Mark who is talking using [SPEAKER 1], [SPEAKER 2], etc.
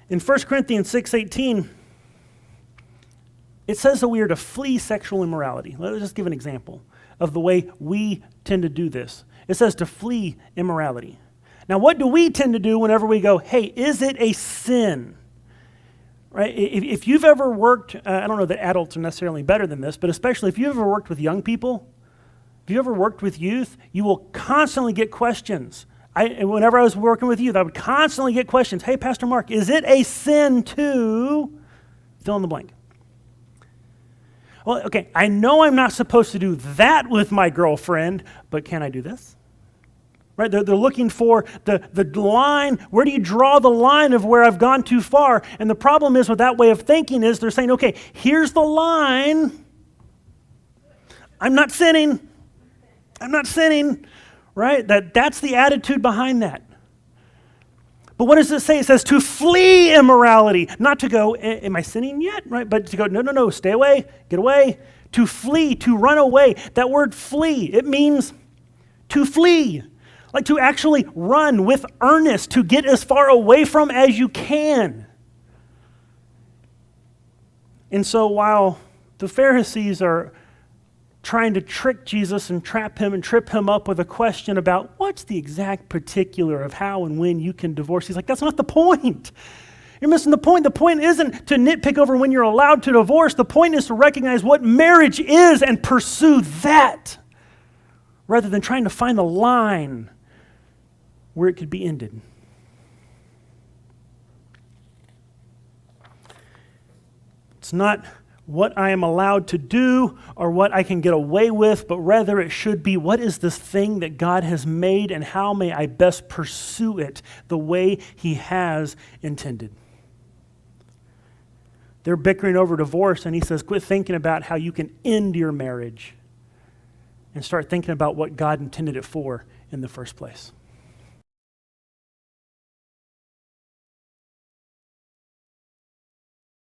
[SPEAKER 1] In 1 Corinthians 6:18, it says that we are to flee sexual immorality. Let's just give an example of the way we tend to do this. It says to flee immorality. Now, what do we tend to do whenever we go, hey, is it a sin? Right? If you've ever worked, I don't know that adults are necessarily better than this, but especially if you've ever worked with young people, if you ever worked with youth, you will constantly get questions. Whenever I was working with youth, I would constantly get questions. Hey, Pastor Mark, is it a sin to fill in the blank? Well, okay, I know I'm not supposed to do that with my girlfriend, but can I do this? Right? They're looking for the line. Where do you draw the line of where I've gone too far? And the problem is with that way of thinking is they're saying, okay, here's the line. I'm not sinning. I'm not sinning. Right? That's the attitude behind that. But what does it say? It says to flee immorality. Not to go, am I sinning yet? Right? But to go, no, stay away, get away. To flee, to run away. That word flee, it means to flee. Like to actually run with earnest, to get as far away from as you can. And so while the Pharisees are trying to trick Jesus and trap him and trip him up with a question about what's the exact particular of how and when you can divorce, he's like, that's not the point. You're missing the point. The point isn't to nitpick over when you're allowed to divorce. The point is to recognize what marriage is and pursue that, rather than trying to find the line where it could be ended. It's not what I am allowed to do or what I can get away with, but rather it should be what is this thing that God has made and how may I best pursue it the way He has intended. They're bickering over divorce and he says, quit thinking about how you can end your marriage and start thinking about what God intended it for in the first place.